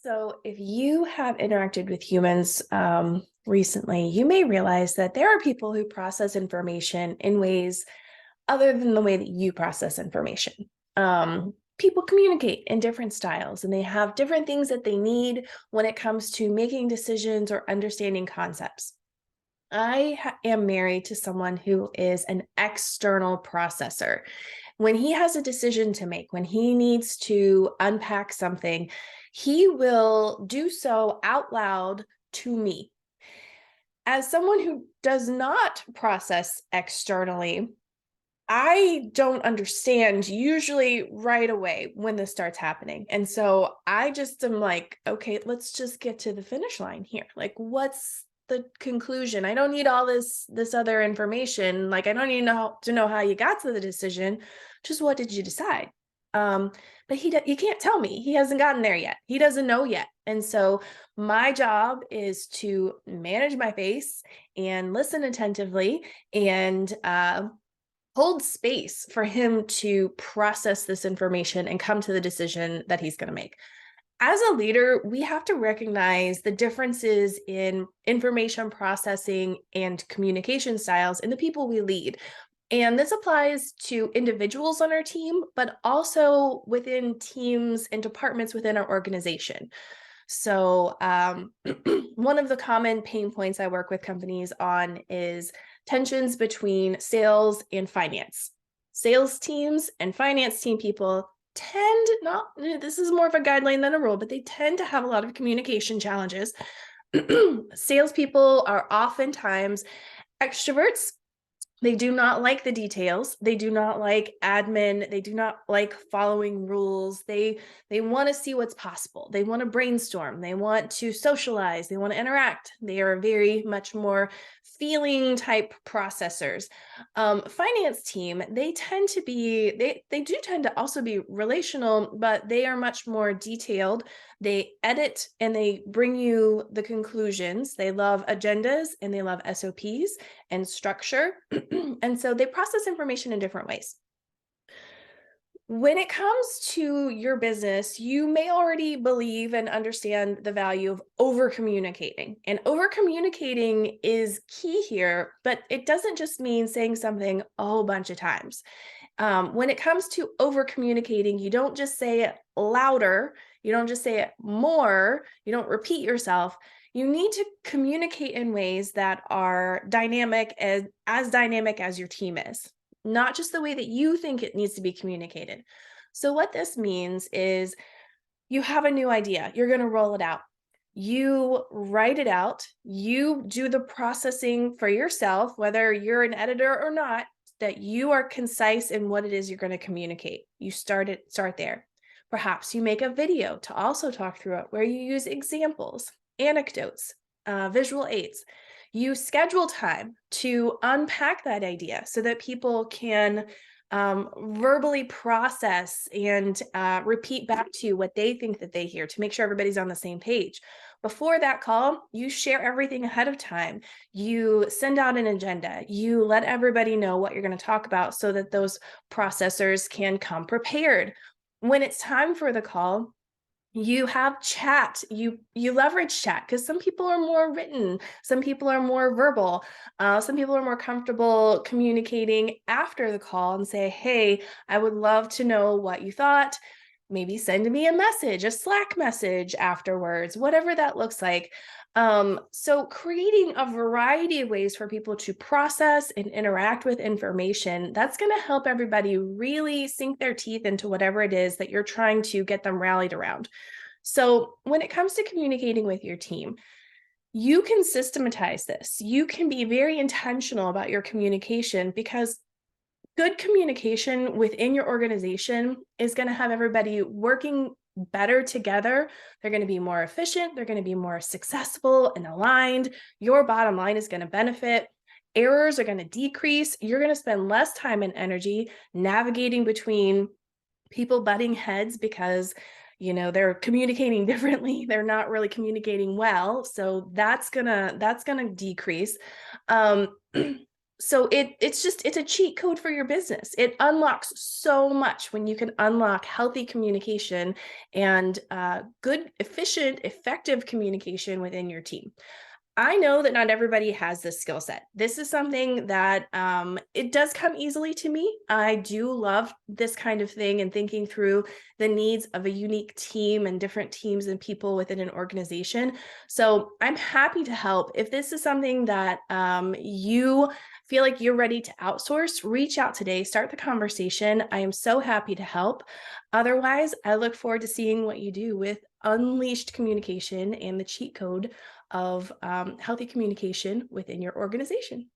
So, if you have interacted with humans recently, you may realize that there are people who process information in ways other than the way that you process information. People communicate in different styles and they have different things that they need when it comes to making decisions or understanding concepts. I am married to someone who is an external processor. When he has a decision to make, when he needs to unpack something, he will do so out loud to me. As someone who does not process externally, I don't understand usually right away when this starts happening. And so I just am like, okay, let's just get to the finish line here. Like, what's the conclusion? I don't need all this other information. Like, I don't need to know how you got to the decision. Just what did you decide? But he can't tell me. He hasn't gotten there yet. He doesn't know yet. And so my job is to manage my face and listen attentively and hold space for him to process this information and come to the decision that he's going to make. As a leader, we have to recognize the differences in information processing and communication styles in the people we lead. And this applies to individuals on our team, but also within teams and departments within our organization. So, one of the common pain points I work with companies on is tensions between sales and finance. Sales teams and finance team people tend not, this is more of a guideline than a rule, but they tend to have a lot of communication challenges. Salespeople are oftentimes extroverts. They do not like the details. They do not like admin. They do not like following rules. They want to see what's possible. They want to brainstorm. They want to socialize. They want to interact. They are very much more feeling type processors. Finance team, they tend to be, they do tend to also be relational, but they are much more detailed. They edit and they bring you the conclusions. They love agendas and they love SOPs and structure. And so they process information in different ways. When it comes to your business, you may already believe and understand the value of over communicating. And over communicating is key here, but it doesn't just mean saying something a whole bunch of times. When it comes to over communicating, you don't just say it louder, you don't just say it more, you don't repeat yourself. You need to communicate in ways that are dynamic, as dynamic as your team is, not just the way that you think it needs to be communicated. So what this means is you have a new idea, you're going to roll it out. You write it out, you do the processing for yourself, whether you're an editor or not, that you are concise in what it is you're going to communicate. You start there. Perhaps you make a video to also talk through it where you use examples, anecdotes, visual aids. You schedule time to unpack that idea so that people can verbally process and repeat back to you what they think that they hear to make sure everybody's on the same page. Before that call, you share everything ahead of time. You send out an agenda. You let everybody know what you're going to talk about so that those processors can come prepared. When it's time for the call, you have chat, you leverage chat because some people are more written, some people are more verbal, some people are more comfortable communicating after the call and say, hey, I would love to know what you thought. Maybe send me a message, a Slack message afterwards, whatever that looks like. So creating a variety of ways for people to process and interact with information, that's going to help everybody really sink their teeth into whatever it is that you're trying to get them rallied around. So when it comes to communicating with your team, you can systematize this. You can be very intentional about your communication because good communication within your organization is going to have everybody working better together. They're going to be more efficient. They're going to be more successful and aligned. Your bottom line is going to benefit. Errors are going to decrease. You're going to spend less time and energy navigating between people butting heads because they're communicating differently. They're not really communicating well. So that's gonna decrease. So it's a cheat code for your business. It unlocks so much when you can unlock healthy communication and good, efficient, effective communication within your team. I know that not everybody has this skill set. This is something that it does come easily to me. I do love this kind of thing and thinking through the needs of a unique team and different teams and people within an organization. So I'm happy to help. If this is something that you feel like you're ready to outsource, reach out today, start the conversation. I am so happy to help. Otherwise, I look forward to seeing what you do with unleashed communication and the cheat code of healthy communication within your organization.